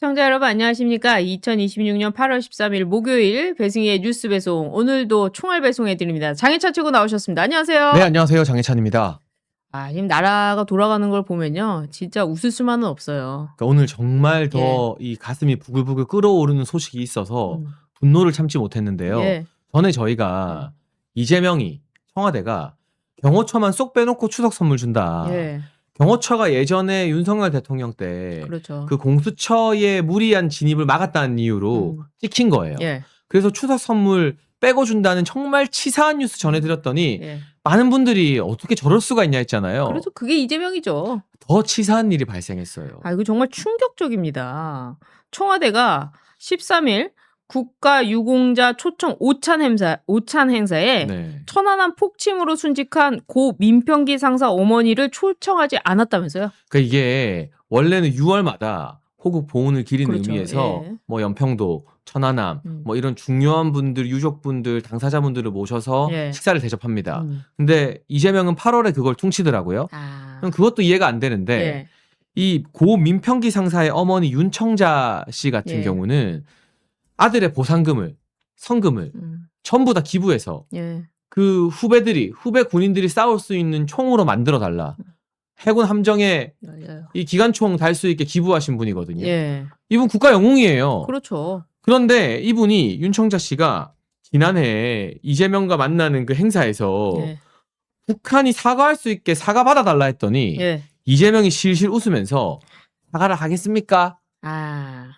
시청자 여러분 안녕하십니까? 2026년 8월 13일 목요일 배승희의 뉴스 배송 오늘도 총알 배송해 드립니다. 장혜찬 최고 나오셨습니다. 안녕하세요. 네, 안녕하세요. 장혜찬입니다. 지금 나라가 돌아가는 걸 보면요. 진짜 웃을 수만은 없어요. 그러니까 오늘 정말 더 이 가슴이 부글부글 끓어오르는 소식이 있어서 분노를 참지 못했는데요. 예. 전에 저희가 이재명이 청와대가 경호처만 쏙 빼놓고 추석 선물 준다. 예. 경호처가 예전에 윤석열 대통령 때 그렇죠. 그 공수처의 무리한 진입을 막았다는 이유로 찍힌 거예요. 예. 그래서 추석 선물 빼고 준다는 정말 치사한 뉴스 전해드렸더니 예. 많은 분들이 어떻게 저럴 수가 있냐 했잖아요. 그래서 그게 이재명이죠. 더 치사한 일이 발생했어요. 이거 정말 충격적입니다. 청와대가 13일 국가유공자 초청 오찬 행사에 네. 천안함 폭침으로 순직한 고 민평기 상사 어머니를 초청하지 않았다면서요? 그러니까 이게 원래는 6월마다 호국 보훈을 기리는 그렇죠. 의미에서 예. 뭐 연평도, 천안함, 뭐 이런 중요한 분들, 유족분들, 당사자분들을 모셔서 예. 식사를 대접합니다. 근데 이재명은 8월에 그걸 퉁치더라고요. 그럼 그것도 이해가 안 되는데 예. 이 고 민평기 상사의 어머니 윤청자 씨 같은 예. 경우는 아들의 보상금을, 성금을 전부 다 기부해서 예. 그 후배 군인들이 싸울 수 있는 총으로 만들어 달라. 해군 함정에 맞아요. 이 기관총 달 수 있게 기부하신 분이거든요. 예. 이분 국가 영웅이에요. 그렇죠. 그런데 이분이 윤청자 씨가 지난해 이재명과 만나는 그 행사에서 예. 북한이 사과할 수 있게 사과 받아달라 했더니 예. 이재명이 실실 웃으면서 사과를 하겠습니까? 아,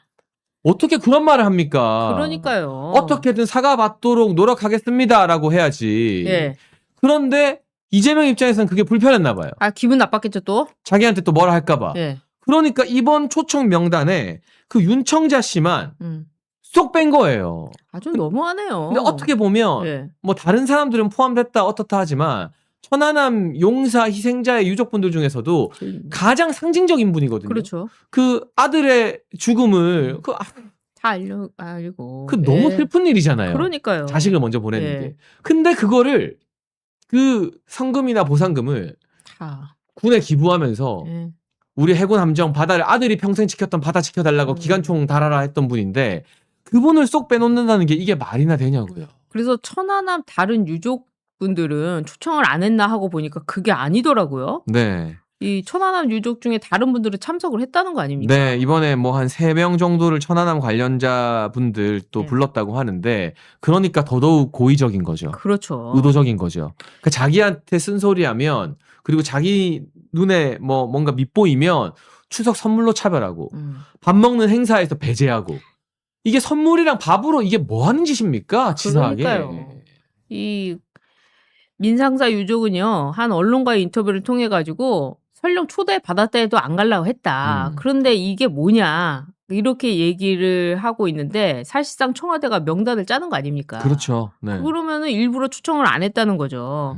어떻게 그런 말을 합니까? 그러니까요. 어떻게든 사과 받도록 노력하겠습니다라고 해야지. 예. 그런데 이재명 입장에서는 그게 불편했나 봐요. 기분 나빴겠죠, 또? 자기한테 또 뭐라 할까 봐. 예. 그러니까 이번 초청 명단에 그 윤청자 씨만 쏙 뺀 거예요. 좀 너무하네요. 근데 어떻게 보면 예. 뭐 다른 사람들은 포함됐다 어떻다 하지만 천안함 용사 희생자의 유족분들 중에서도 가장 상징적인 분이거든요. 그렇죠. 그 아들의 죽음을 다 알고. 그 너무 슬픈 일이잖아요. 그러니까요. 자식을 먼저 보냈는데. 예. 근데 그거를 그 성금이나 보상금을 다. 군에 기부하면서 예. 우리 해군 함정 바다를 아들이 평생 지켰던 바다 지켜달라고 기관총 달아라 했던 분인데 그분을 쏙 빼놓는다는 게 이게 말이나 되냐고요. 그래서 천안함 다른 유족분들은 초청을 안 했나 하고 보니까 그게 아니더라고요. 네. 이 천안함 유족 중에 다른 분들은 참석을 했다는 거 아닙니까? 네, 이번에 뭐 한 3명 정도를 천안함 관련자 분들 또 네. 불렀다고 하는데 그러니까 더더욱 고의적인 거죠. 그렇죠. 의도적인 거죠. 그러니까 자기한테 쓴소리하면 그리고 자기 눈에 뭐 뭔가 밉보이면 추석 선물로 차별하고 밥 먹는 행사에서 배제하고 이게 선물이랑 밥으로 이게 뭐 하는 짓입니까? 치사하게. 그러니까요. 이 민상사 유족은요. 한 언론과의 인터뷰를 통해 가지고 설령 초대 받았다 해도 안 가려고 했다. 그런데 이게 뭐냐. 이렇게 얘기를 하고 있는데 사실상 청와대가 명단을 짜는 거 아닙니까? 그렇죠. 네. 그러면은 일부러 초청을 안 했다는 거죠.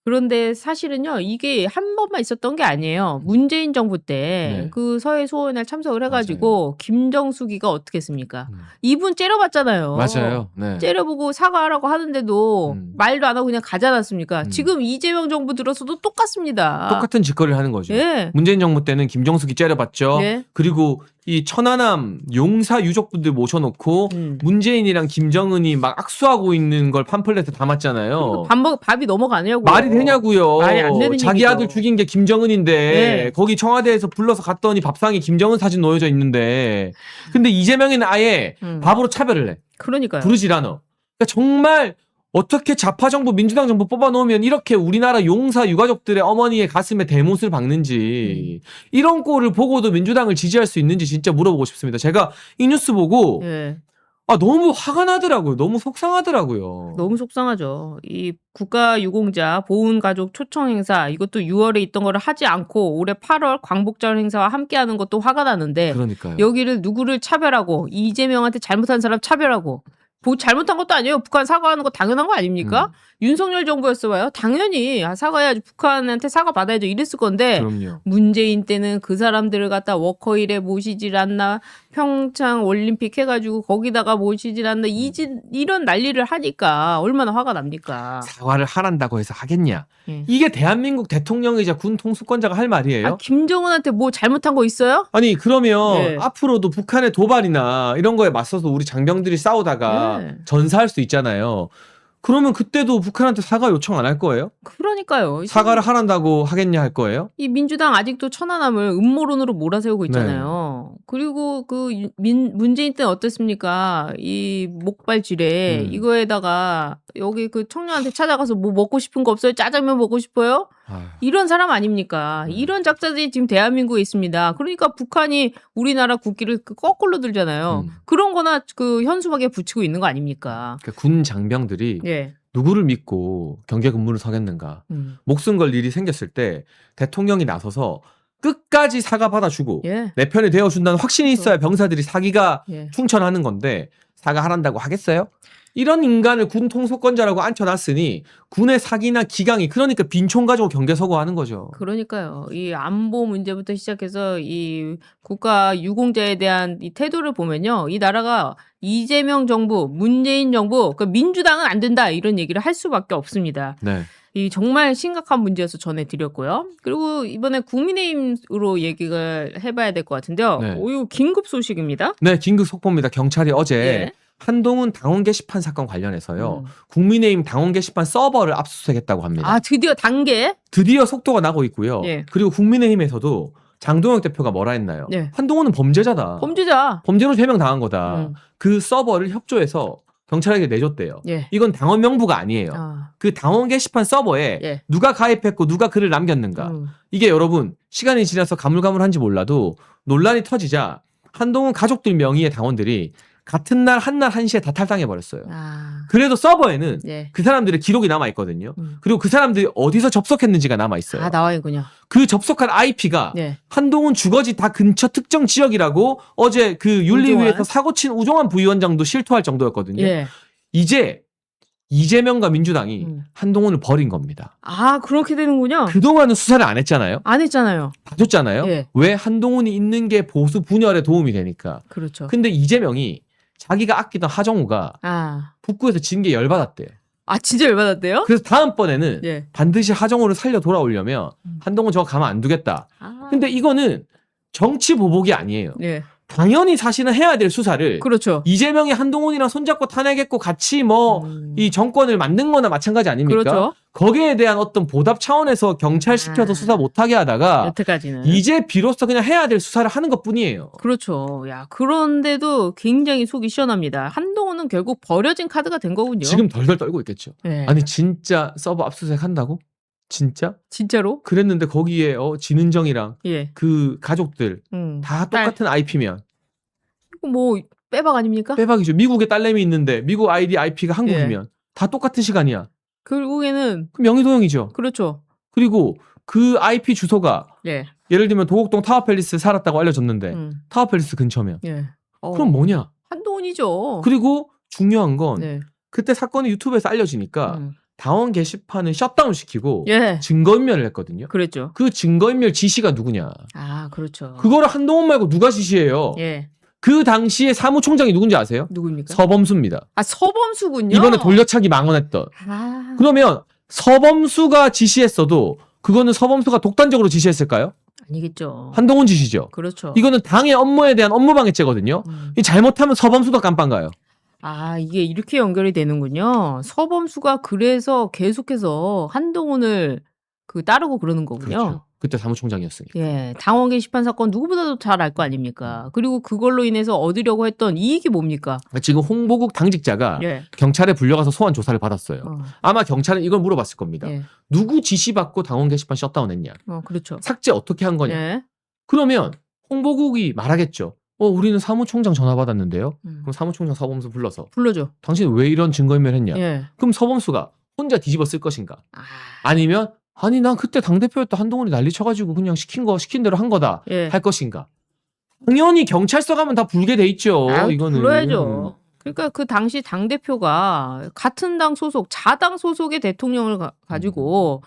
그런데 사실은요, 이게 한 번만 있었던 게 아니에요. 문재인 정부 때 네. 그 서해 소원에 참석을 해가지고 김정숙이가 어떻게 했습니까? 이분 째려봤잖아요. 맞아요. 네. 째려보고 사과하라고 하는데도 말도 안 하고 그냥 가지 않았습니까? 지금 이재명 정부 들어서도 똑같습니다. 똑같은 짓거리를 하는 거죠. 예. 문재인 정부 때는 김정숙이 째려봤죠. 예. 그리고 이 천안함 용사 유족분들 모셔놓고 문재인이랑 김정은이 막 악수하고 있는 걸 팜플렛에 담았잖아요. 밥이 넘어가냐고. 말이 되냐고요. 말이 안 되는 자기 얘기죠. 아들 죽인 게 김정은인데 네. 거기 청와대에서 불러서 갔더니 밥상에 김정은 사진 놓여져 있는데 근데 이재명이는 아예 밥으로 차별을 해. 그러니까요. 부르질 않아. 그러니까 정말 어떻게 좌파 정부 민주당 정부 뽑아놓으면 이렇게 우리나라 용사 유가족들의 어머니의 가슴에 대못을 박는지 이런 꼴을 보고도 민주당을 지지할 수 있는지 진짜 물어보고 싶습니다. 제가 이 뉴스 보고 예. 너무 화가 나더라고요. 너무 속상하더라고요. 너무 속상하죠. 이 국가유공자 보훈가족 초청 행사 이것도 6월에 있던 거를 하지 않고 올해 8월 광복절 행사와 함께하는 것도 화가 나는데 그러니까요. 여기를 누구를 차별하고 이재명한테 잘못한 사람 차별하고 잘못한 것도 아니에요. 북한 사과하는 거 당연한 거 아닙니까? 윤석열 정부였어요. 당연히 사과해야지. 북한한테 사과 받아야죠. 이랬을 건데 그럼요. 문재인 때는 그 사람들을 갖다 워커힐에 모시질 않나 평창 올림픽 해가지고 거기다가 모시질 않나 이런 난리를 하니까 얼마나 화가 납니까? 사과를 하란다고 해서 하겠냐? 예. 이게 대한민국 대통령이자 군 통수권자가 할 말이에요. 아, 김정은한테 뭐 잘못한 거 있어요? 아니 그러면 예. 앞으로도 북한의 도발이나 이런 거에 맞서서 우리 장병들이 싸우다가 예. 전사할 수 있잖아요. 그러면 그때도 북한한테 사과 요청 안 할 거예요? 그러니까요. 사과를 하란다고 하겠냐 할 거예요? 이 민주당 아직도 천안함을 음모론으로 몰아세우고 있잖아요. 그리고 그 문재인 때는 어땠습니까? 이 목발질에 이거에다가 여기 그 청년한테 찾아가서 뭐 먹고 싶은 거 없어요? 짜장면 먹고 싶어요? 이런 사람 아닙니까? 이런 작자들이 지금 대한민국에 있습니다. 그러니까 북한이 우리나라 국기를 거꾸로 들잖아요. 그런 거나 그 현수막에 붙이고 있는 거 아닙니까? 그러니까 군 장병들이 예. 누구를 믿고 경계 근무를 서겠는가. 목숨 걸 일이 생겼을 때 대통령이 나서서 끝까지 사과 받아주고 예. 내 편이 되어준다는 확신이 있어야 병사들이 사기가 예. 충천하는 건데 사과하란다고 하겠어요? 이런 인간을 군 통수권자라고 앉혀놨으니 군의 사기나 기강이 그러니까 빈총 가지고 경계 서고하는 거죠. 그러니까요. 이 안보 문제부터 시작해서 이 국가 유공자에 대한 이 태도를 보면요. 이 나라가 이재명 정부, 문재인 정부, 그 민주당은 안 된다 이런 얘기를 할 수밖에 없습니다. 네. 이 정말 심각한 문제여서 전해드렸고요. 그리고 이번에 국민의힘으로 얘기를 해봐야 될 것 같은데요. 네. 이거 긴급 소식입니다. 네, 긴급 속보입니다. 경찰이 어제 예. 한동훈 당원 게시판 사건 관련해서요. 국민의힘 당원 게시판 서버를 압수수색했다고 합니다. 아, 드디어 단계? 드디어 속도가 나고 있고요. 예. 그리고 국민의힘에서도 장동혁 대표가 뭐라 했나요? 네. 한동훈은 범죄자다. 범죄자. 범죄로 제명당한 거다. 그 서버를 협조해서 경찰에게 내줬대요. 예. 이건 당원 명부가 아니에요. 아. 그 당원 게시판 서버에 예. 누가 가입했고 누가 글을 남겼는가. 이게 여러분 시간이 지나서 가물가물한지 몰라도 논란이 터지자 한동훈 가족들 명의의 당원들이 같은 날 한날 1시에 다 탈당해버렸어요. 아. 그래도 서버에는 예. 그 사람들의 기록이 남아있거든요. 그리고 그 사람들이 어디서 접속했는지가 남아있어요. 아, 나와 있군요. 그 접속한 IP가 예. 한동훈 주거지 다 근처 특정 지역이라고 어제 그 윤리위에서 사고친 우종환 부위원장도 실토할 정도였거든요. 예. 이제 이재명과 민주당이 한동훈을 버린 겁니다. 아, 그렇게 되는군요. 그동안은 수사를 안 했잖아요. 안 했잖아요. 봐줬잖아요. 예. 왜? 한동훈이 있는 게 보수 분열에 도움이 되니까. 그렇죠. 근데 이재명이 자기가 아끼던 하정우가 아. 북구에서 진 게 열받았대요. 아, 진짜 열받았대요? 그래서 다음번에는 예. 반드시 하정우를 살려 돌아오려면 한동훈 저거 가만 안 두겠다. 아. 근데 이거는 정치 보복이 아니에요. 예. 당연히 사실은 해야 될 수사를 그렇죠. 이재명이 한동훈이랑 손잡고 탄핵했고 같이 뭐 이 정권을 만든 거나 마찬가지 아닙니까? 그렇죠. 거기에 대한 어떤 보답 차원에서 경찰시켜서 수사 못하게 하다가 여태까지는. 이제 비로소 그냥 해야 될 수사를 하는 것뿐이에요. 그렇죠. 야, 그런데도 굉장히 속이 시원합니다. 한동훈은 결국 버려진 카드가 된 거군요. 지금 덜덜 떨고 있겠죠. 예. 아니 진짜 서버 압수수색 한다고? 진짜? 진짜로? 그랬는데 거기에 진은정이랑 예. 그 가족들 다 똑같은 IP면 이거 뭐 빼박 아닙니까? 빼박이죠. 미국에 딸내미 있는데 미국 아이디 IP가 한국이면 다 똑같은 시간이야. 결국에는 그럼 명의도용이죠. 그렇죠. 그리고 그 IP 주소가 예. 예를 들면 도곡동 타워팰리스 살았다고 알려졌는데 타워팰리스 근처면 예. 그럼 뭐냐? 한동훈이죠. 그리고 중요한 건 네. 그때 사건이 유튜브에서 알려지니까 당원 게시판을 셧다운 시키고 예. 증거인멸을 했거든요. 그랬죠. 그 증거인멸 지시가 누구냐? 아, 그렇죠. 그거를 한동훈 말고 누가 지시해요? 예. 그 당시에 사무총장이 누군지 아세요? 누구입니까? 서범수입니다. 아, 서범수군요. 이번에 돌려차기 망언했던. 아. 그러면 서범수가 지시했어도 그거는 서범수가 독단적으로 지시했을까요? 아니겠죠. 한동훈 지시죠. 그렇죠. 이거는 당의 업무에 대한 업무방해죄거든요. 이 잘못하면 서범수도 깜빵가요. 아, 이게 이렇게 연결이 되는군요. 서범수가 그래서 계속해서 한동훈을 따르고 그러는 거군요. 그렇죠. 그때 사무총장이었으니까. 예, 당원 게시판 사건 누구보다도 잘 알 거 아닙니까? 그리고 그걸로 인해서 얻으려고 했던 이익이 뭡니까? 지금 홍보국 당직자가 예. 경찰에 불려가서 소환 조사를 받았어요. 아마 경찰은 이걸 물어봤을 겁니다. 예. 누구 지시받고 당원 게시판 셧다운했냐? 그렇죠. 삭제 어떻게 한 거냐? 예. 그러면 홍보국이 말하겠죠. 우리는 사무총장 전화 받았는데요. 그럼 사무총장 서범수 불러서 불러줘. 당신 왜 이런 증거인멸 했냐? 예. 그럼 서범수가 혼자 뒤집어 쓸 것인가? 아. 아니면 아니 난 그때 당대표였다 한동훈이 난리 쳐가지고 그냥 시킨 대로 한 거다 예. 할 것인가? 당연히 경찰서 가면 다 불게 돼 있죠. 이거는. 불러야죠. 그러니까 그 당시 당대표가 같은 당 소속, 자당 소속의 대통령을 가지고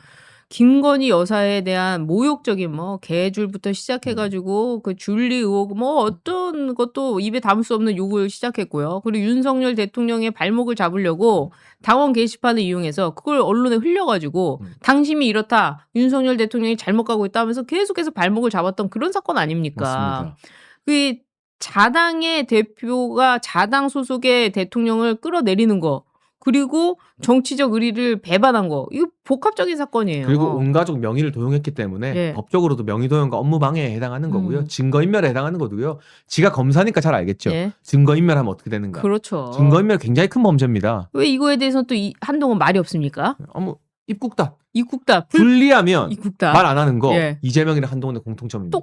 김건희 여사에 대한 모욕적인 뭐 개줄부터 시작해가지고 그 줄리 의혹 뭐 어떤 것도 입에 담을 수 없는 욕을 시작했고요. 그리고 윤석열 대통령의 발목을 잡으려고 당원 게시판을 이용해서 그걸 언론에 흘려가지고 당신이 이렇다, 윤석열 대통령이 잘못 가고 있다 하면서 계속해서 발목을 잡았던 그런 사건 아닙니까? 맞습니다. 그 자당의 대표가 자당 소속의 대통령을 끌어내리는 거, 그리고 정치적 의리를 배반한 거, 이거 복합적인 사건이에요. 그리고 온 가족 명의를 도용했기 때문에 예. 법적으로도 명의도용과 업무방해에 해당하는 거고요. 증거인멸에 해당하는 거고요. 지가 검사니까 잘 알겠죠. 예. 증거인멸하면 어떻게 되는가. 그렇죠. 증거인멸 굉장히 큰 범죄입니다. 왜 이거에 대해서는 또 한동안 말이 없습니까? 어머, 입국답. 입국답. 불리하면 입국답. 말 안 하는 거 예. 이재명이랑 한동훈의 공통점입니다.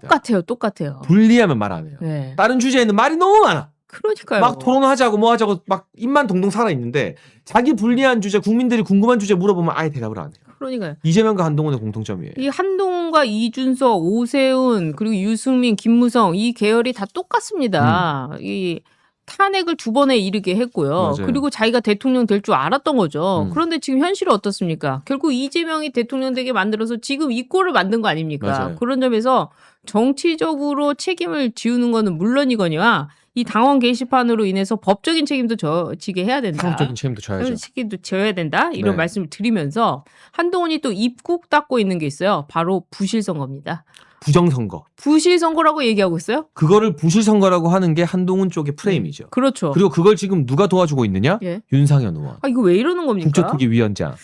똑같아요. 불리하면 말 안 해요. 예. 다른 주제에는 말이 너무 많아. 그러니까요. 막 토론하자고 뭐 하자고 막 입만 동동 살아 있는데 자기 불리한 주제, 국민들이 궁금한 주제 물어보면 아예 대답을 안 해요. 그러니까요. 이재명과 한동훈의 공통점이에요. 이 한동훈과 이준석, 오세훈, 그리고 유승민, 김무성 이 계열이 다 똑같습니다. 이 탄핵을 2번에 이르게 했고요. 맞아요. 그리고 자기가 대통령 될 줄 알았던 거죠. 그런데 지금 현실은 어떻습니까? 결국 이재명이 대통령 되게 만들어서 지금 이 꼴을 만든 거 아닙니까? 맞아요. 그런 점에서 정치적으로 책임을 지우는 거는 물론이거니와 이 당원 게시판으로 인해서 법적인 책임도 지게 해야 된다. 상업적인 책임도 져야죠. 책임도 져야 된다. 이런 네. 말씀을 드리면서 한동훈이 또 입국 닦고 있는 게 있어요. 바로 부실선거입니다. 부정선거. 부실선거라고 얘기하고 있어요? 그거를 부실선거라고 하는 게 한동훈 쪽의 프레임이죠. 그렇죠. 그리고 그걸 지금 누가 도와주고 있느냐? 예. 윤상현 의원. 아, 이거 왜 이러는 겁니까? 국조특위위원장.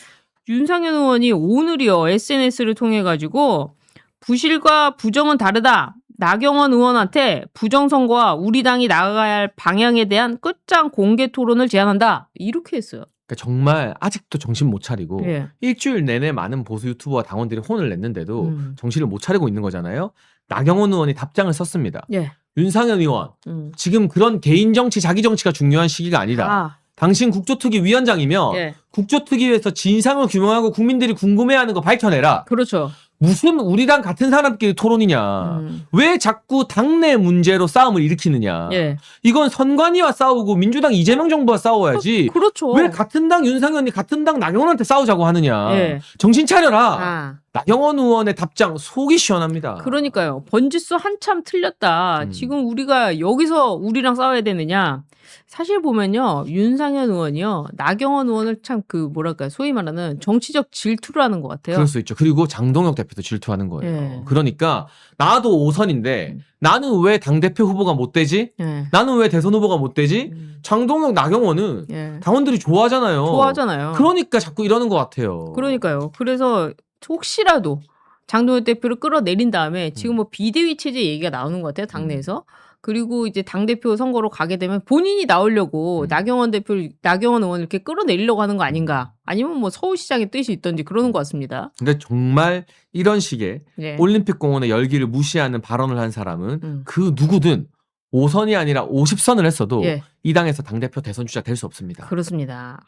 윤상현 의원이 오늘이요. SNS를 통해 가지고 부실과 부정은 다르다. 나경원 의원한테 부정선거와 우리 당이 나아가야 할 방향에 대한 끝장 공개 토론을 제안한다. 이렇게 했어요. 그러니까 정말 아직도 정신 못 차리고 예. 일주일 내내 많은 보수 유튜버와 당원들이 혼을 냈는데도 정신을 못 차리고 있는 거잖아요. 나경원 의원이 답장을 썼습니다. 예. 윤상현 의원, 지금 그런 개인 정치, 자기 정치가 중요한 시기가 아니다. 당신 국조특위 위원장이면 예. 국조특위에서 진상을 규명하고 국민들이 궁금해하는 거 밝혀내라. 그렇죠. 무슨 우리랑 같은 사람끼리 토론이냐. 왜 자꾸 당내 문제로 싸움을 일으키느냐. 예. 이건 선관위와 싸우고 민주당 이재명 정부와 싸워야지. 그렇죠. 왜 같은 당 윤상현이 같은 당 나경원한테 싸우자고 하느냐. 예. 정신 차려라. 아. 나경원 의원의 답장 속이 시원합니다. 그러니까요. 번지수 한참 틀렸다. 지금 우리가 여기서 우리랑 싸워야 되느냐. 사실 보면요. 윤상현 의원이요. 나경원 의원을 참 뭐랄까 소위 말하는 정치적 질투를 하는 것 같아요. 그럴 수 있죠. 그리고 장동혁 대표도 질투하는 거예요. 예. 그러니까 나도 5선인데 나는 왜 당대표 후보가 못 되지? 예. 나는 왜 대선 후보가 못 되지? 장동혁, 나경원은 예. 당원들이 좋아하잖아요. 좋아하잖아요. 그러니까 자꾸 이러는 것 같아요. 그러니까요. 그래서 혹시라도 장동혁 대표를 끌어내린 다음에 지금 뭐 비대위 체제 얘기가 나오는 것 같아요. 당내에서. 그리고 이제 당대표 선거로 가게 되면 본인이 나오려고 나경원 의원을 이렇게 끌어내리려고 하는 거 아닌가. 아니면 뭐 서울시장의 뜻이 있던지 그러는 것 같습니다. 근데 정말 이런 식의 네. 올림픽 공원의 열기를 무시하는 발언을 한 사람은 그 누구든 5선이 아니라 50선을 했어도 예. 이 당에서 당대표 대선 주자 될 수 없습니다. 그렇습니다.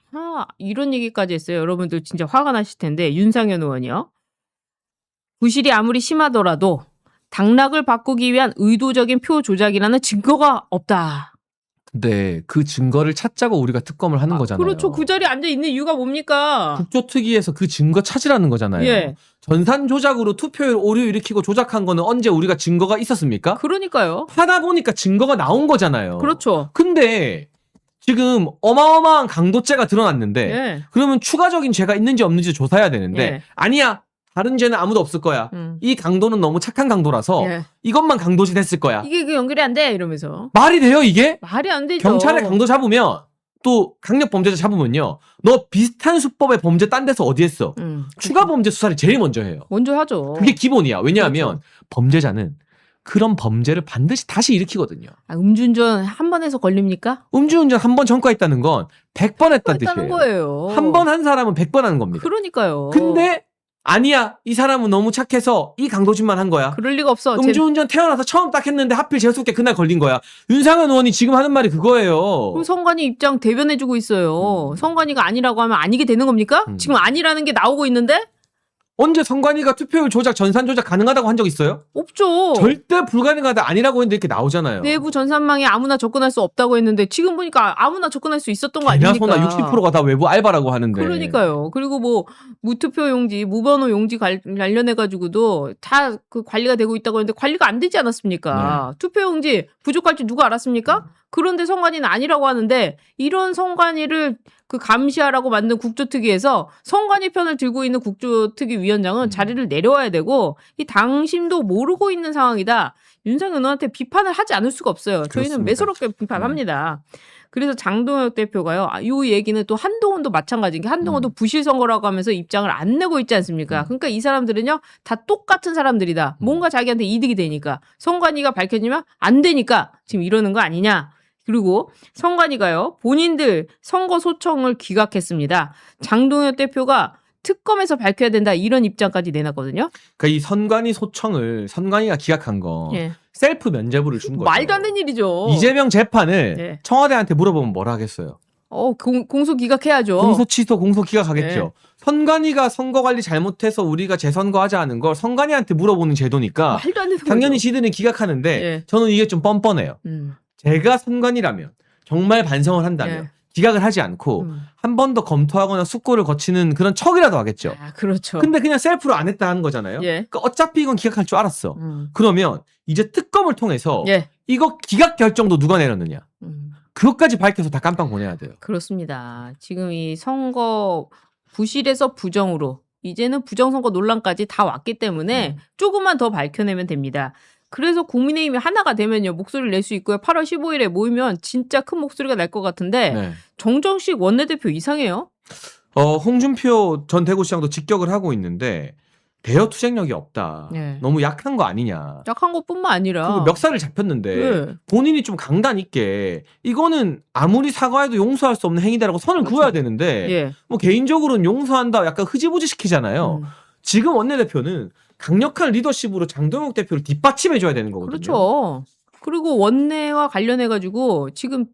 이런 얘기까지 했어요. 여러분들 진짜 화가 나실 텐데 윤상현 의원이요. 부실이 아무리 심하더라도 당락을 바꾸기 위한 의도적인 표 조작이라는 증거가 없다. 근데 그 증거를 찾자고 우리가 특검을 하는 거잖아요. 그렇죠. 그 자리에 앉아 있는 이유가 뭡니까? 국조특위에서 그 증거 찾으라는 거잖아요. 예. 전산 조작으로 투표율 오류 일으키고 조작한 거는 언제 우리가 증거가 있었습니까? 그러니까요. 하다 보니까 증거가 나온 거잖아요. 그렇죠. 근데 지금 어마어마한 강도죄가 드러났는데 예. 그러면 추가적인 죄가 있는지 없는지 조사해야 되는데 예. 아니야. 다른 죄는 아무도 없을 거야. 이 강도는 너무 착한 강도라서 예. 이것만 강도짓 했을 거야. 이게 연결이 안 돼 이러면서. 말이 돼요 이게? 말이 안 되죠. 경찰에 강도 잡으면 또 강력 범죄자 잡으면요. 너 비슷한 수법의 범죄 딴 데서 어디 했어? 추가 범죄 수사를 제일 먼저 해요. 먼저 하죠. 그게 기본이야. 왜냐하면 그렇죠. 범죄자는 그런 범죄를 반드시 다시 일으키거든요. 음주운전 한 번 해서 걸립니까? 음주운전 한 번 전과했다는 건 100번 했다는 했다는 뜻이에요. 거예요. 한 번 한 사람은 100번 하는 겁니다. 그러니까요. 근데 아니야. 이 사람은 너무 착해서 이 강도짓만 한 거야. 그럴 리가 없어. 음주운전 태어나서 처음 딱 했는데 하필 재수없게 그날 걸린 거야. 윤상현 의원이 지금 하는 말이 그거예요. 그럼 성관이 입장 대변해주고 있어요. 성관이가 아니라고 하면 아니게 되는 겁니까? 지금 아니라는 게 나오고 있는데? 언제 선관위가 투표율 조작, 전산 조작 가능하다고 한 적 있어요? 없죠. 절대 불가능하다 아니라고 했는데 이렇게 나오잖아요. 내부 전산망에 아무나 접근할 수 없다고 했는데 지금 보니까 아무나 접근할 수 있었던 거 개나 아닙니까? 소나 60%가 다 외부 알바라고 하는데. 그러니까요. 그리고 뭐 무투표 용지, 무번호 용지 관련해 가지고도 다 그 관리가 되고 있다고 했는데 관리가 안 되지 않았습니까? 투표 용지 부족할지 누가 알았습니까? 그런데 선관위는 아니라고 하는데 이런 선관위를 그 감시하라고 만든 국조특위에서 선관위 편을 들고 있는 국조특위 위원장은 자리를 내려와야 되고 이 당심도 모르고 있는 상황이다. 윤석열 의원한테 비판을 하지 않을 수가 없어요. 저희는 그렇습니다. 매서롭게 비판합니다. 그래서 장동혁 대표가요. 이 얘기는 또 한동훈도 마찬가지인 게 한동훈도 부실 선거라고 하면서 입장을 안 내고 있지 않습니까? 그러니까 이 사람들은요. 다 똑같은 사람들이다. 뭔가 자기한테 이득이 되니까. 선관위가 밝혀지면 안 되니까 지금 이러는 거 아니냐. 그리고 선관위가요. 본인들 선거 소청을 기각했습니다. 장동혁 대표가 특검에서 밝혀야 된다 이런 입장까지 내놨거든요. 그러니까 이 선관위 소청을 선관위가 기각한 거 예. 셀프 면죄부를 준 거죠. 말도 안 되는 일이죠. 이재명 재판을 예. 청와대한테 물어보면 뭐라 하겠어요? 공소 기각해야죠. 공소 취소, 공소 기각하겠죠. 네. 선관위가 선거 관리 잘못해서 우리가 재선거하자 하는 걸 선관위한테 물어보는 제도니까 말도 안 되는 당연히 거죠. 지들은 기각하는데 예. 저는 이게 좀 뻔뻔해요. 제가 선관위라면 정말 반성을 한다면 예. 기각을 하지 않고 한 번 더 검토하거나 숙고를 거치는 그런 척이라도 하겠죠. 아, 그렇죠. 근데 그냥 셀프로 안 했다 하는 거잖아요. 예. 그러니까 어차피 이건 기각할 줄 알았어. 그러면 이제 특검을 통해서 예. 이거 기각 결정도 누가 내렸느냐. 음. 그것까지 밝혀서 다 깜빵 보내야 돼요. 그렇습니다. 지금 이 선거 부실에서 부정으로 이제는 부정선거 논란까지 다 왔기 때문에 조금만 더 밝혀내면 됩니다. 그래서 국민의힘이 하나가 되면요. 목소리를 낼 수 있고요. 8월 15일에 모이면 진짜 큰 목소리가 날 것 같은데 네. 정정식 원내대표 이상해요. 홍준표 전 대구시장도 직격을 하고 있는데 대여 투쟁력이 없다. 네. 너무 약한 거 아니냐. 약한 것뿐만 아니라 그리고 멱살을 잡혔는데 네. 본인이 좀 강단 있게 이거는 아무리 사과해도 용서할 수 없는 행위다라고 선을 그렇죠. 그어야 되는데 예. 뭐 개인적으로는 용서한다 약간 흐지부지 시키잖아요. 지금 원내대표는 강력한 리더십으로 장동혁 대표를 뒷받침해줘야 되는 거거든요. 그렇죠. 그리고 원내와 관련해가지고 지금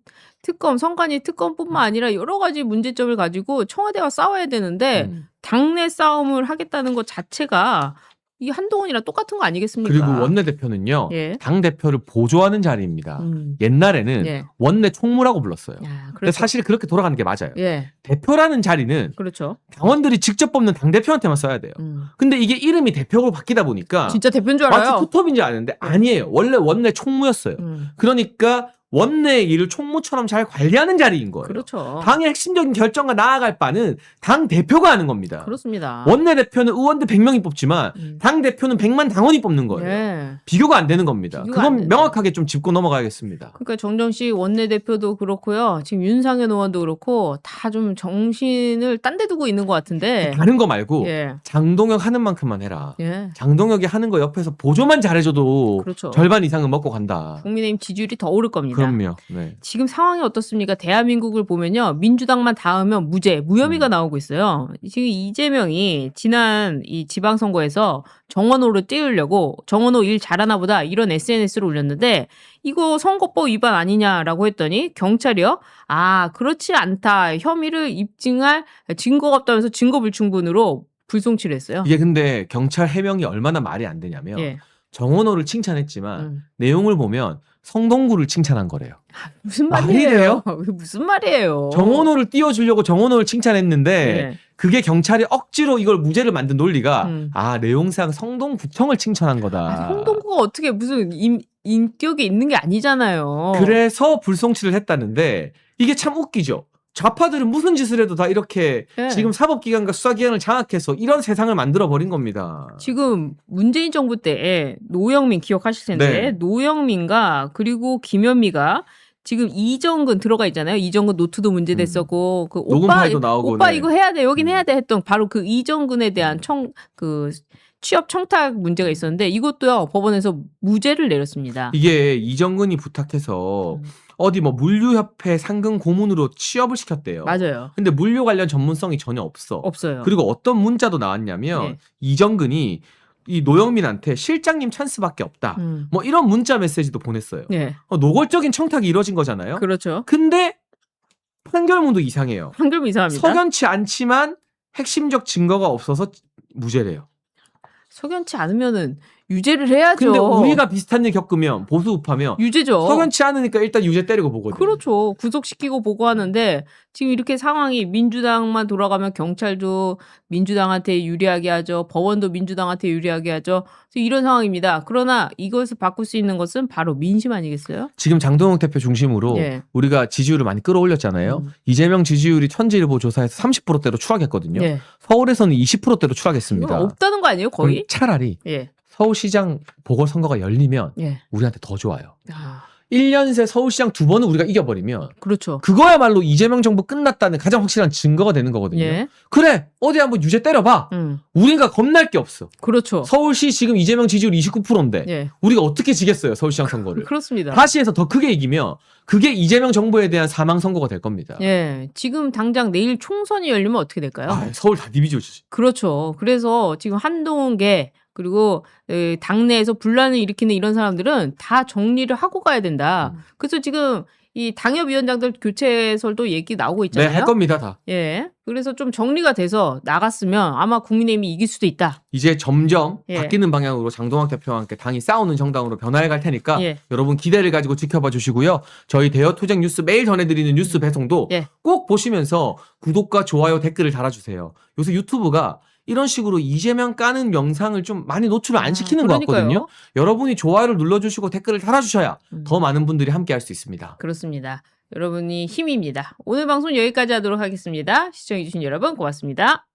특검, 선관위 특검뿐만 아니라 여러 가지 문제점을 가지고 청와대와 싸워야 되는데 당내 싸움을 하겠다는 것 자체가 이 한동훈이랑 똑같은 거 아니겠습니까? 그리고 원내대표는요. 예. 당대표를 보조하는 자리입니다. 옛날에는 예. 원내 총무라고 불렀어요. 야, 근데 그렇죠. 사실 그렇게 돌아가는 게 맞아요. 예. 대표라는 자리는 그렇죠. 당원들이 직접 뽑는 당대표한테만 써야 돼요. 근데 이게 이름이 대표로 바뀌다 보니까 진짜 대표인 줄 마치 알아요. 투톱인지 아는데 아니에요. 원래 원내 총무였어요. 그러니까 원내의 일을 총무처럼 잘 관리하는 자리인 거예요. 그렇죠. 당의 핵심적인 결정과 나아갈 바는 당 대표가 하는 겁니다. 그렇습니다. 원내 대표는 의원들 100명이 뽑지만 당 대표는 100만 당원이 뽑는 거예요. 예. 비교가 안 되는 겁니다. 비교가 안 그건 되죠. 명확하게 좀 짚고 넘어가야겠습니다. 그러니까 정정식 원내대표도 그렇고요. 지금 윤상현 의원도 그렇고 다 좀 정신을 딴 데 두고 있는 것 같은데. 다른 거 말고 예. 장동혁 하는 만큼만 해라. 예. 장동혁이 하는 거 옆에서 보조만 잘해줘도 그렇죠. 절반 이상은 먹고 간다. 국민의힘 지지율이 더 오를 겁니다. 그럼요. 네. 지금 상황이 어떻습니까? 대한민국을 보면요. 민주당만 닿으면 무죄, 무혐의가 나오고 있어요. 지금 이재명이 지난 이 지방선거에서 정원호를 띄우려고 정원호 일 잘하나 보다 이런 SNS를 올렸는데 이거 선거법 위반 아니냐라고 했더니 경찰이요. 아, 그렇지 않다. 혐의를 입증할 증거가 없다면서 증거불충분으로 불송치를 했어요. 이게 근데 경찰 해명이 얼마나 말이 안 되냐면 예. 정원호를 칭찬했지만 내용을 보면 성동구를 칭찬한 거래요. 무슨 말이 말이에요? 무슨 말이에요? 정원호를 띄워주려고 정원호를 칭찬했는데 예. 그게 경찰이 억지로 이걸 무죄를 만든 논리가 아, 내용상 성동구청을 칭찬한 거다. 아, 성동구가 어떻게 무슨 인격이 있는 게 아니잖아요. 그래서 불송치를 했다는데 이게 참 웃기죠. 좌파들은 무슨 짓을 해도 다 이렇게 네. 지금 사법기관과 수사기관을 장악해서 이런 세상을 만들어버린 겁니다. 지금 문재인 정부 때에 노영민 기억하실 텐데 네. 노영민과 그리고 김현미가 지금 이정근 들어가 있잖아요. 이정근 노트도 문제됐었고 그 녹음 오빠 파일도 나오고, 오빠 네. 이거 해야 돼 여긴 해야 돼 했던 바로 그 이정근에 대한 취업 청탁 문제가 있었는데 이것도요 법원에서 무죄를 내렸습니다. 이게 이정근이 부탁해서 어디 뭐 물류협회 상근 고문으로 취업을 시켰대요. 맞아요. 근데 물류 관련 전문성이 전혀 없어. 없어요. 그리고 어떤 문자도 나왔냐면 네. 이정근이 이 노영민한테 실장님 찬스밖에 없다. 뭐 이런 문자 메시지도 보냈어요. 네. 노골적인 청탁이 이루어진 거잖아요. 그렇죠. 근데 판결문도 이상해요. 판결 이상합니다. 석연치 않지만 핵심적 증거가 없어서 무죄래요. 석연치 않으면은 유죄를 해야죠. 근데 우리가 비슷한 일 겪으면 보수 우파면 유죄죠. 석연치 않으니까 일단 유죄 때리고 보거든요. 그렇죠. 구속시키고 보고하는데 지금 이렇게 상황이 민주당만 돌아가면 경찰도 민주당한테 유리하게 하죠. 법원도 민주당한테 유리하게 하죠. 이런 상황입니다. 그러나 이것을 바꿀 수 있는 것은 바로 민심 아니겠어요? 지금 장동혁 대표 중심으로 예. 우리가 지지율을 많이 끌어올렸잖아요. 이재명 지지율이 천지일보 조사에서 30%대로 추락했거든요. 예. 서울에서는 20%대로 추락했습니다. 이건 없다는 거 아니에요, 거의? 그럼 차라리 예. 서울시장 보궐선거가 열리면 예. 우리한테 더 좋아요. 아, 1년 새 서울시장 2번을 우리가 이겨버리면 그렇죠. 그거야말로 이재명 정부 끝났다는 가장 확실한 증거가 되는 거거든요. 예. 그래 어디 한번 유죄 때려봐. 우리가 겁날 게 없어. 그렇죠. 서울시 지금 이재명 지지율 29%인데 예. 우리가 어떻게 지겠어요 서울시장 선거를. 그렇습니다. 다시 해서 더 크게 이기면 그게 이재명 정부에 대한 사망 선거가 될 겁니다. 예. 지금 당장 내일 총선이 열리면 어떻게 될까요? 아, 서울 다 디비져지지. 그렇죠. 그래서 지금 한동훈계 그리고 당내에서 분란을 일으키는 이런 사람들은 다 정리를 하고 가야 된다. 그래서 지금 이 당협위원장들 교체설도 얘기 나오고 있잖아요. 네, 할 겁니다 다. 예. 그래서 좀 정리가 돼서 나갔으면 아마 국민의힘이 이길 수도 있다. 이제 점점 예. 바뀌는 방향으로 장동학 대표와 함께 당이 싸우는 정당으로 변화해 갈 테니까 예. 여러분 기대를 가지고 지켜봐 주시고요. 저희 대여투쟁 뉴스 매일 전해드리는 뉴스 배송도 예. 꼭 보시면서 구독과 좋아요 댓글을 달아주세요. 요새 유튜브가 이런 식으로 이재명 까는 영상을 좀 많이 노출을 안 시키는 것 그러니까요. 같거든요. 여러분이 좋아요를 눌러주시고 댓글을 달아주셔야 더 많은 분들이 함께 할 수 있습니다. 그렇습니다. 여러분이 힘입니다. 오늘 방송 여기까지 하도록 하겠습니다. 시청해주신 여러분 고맙습니다.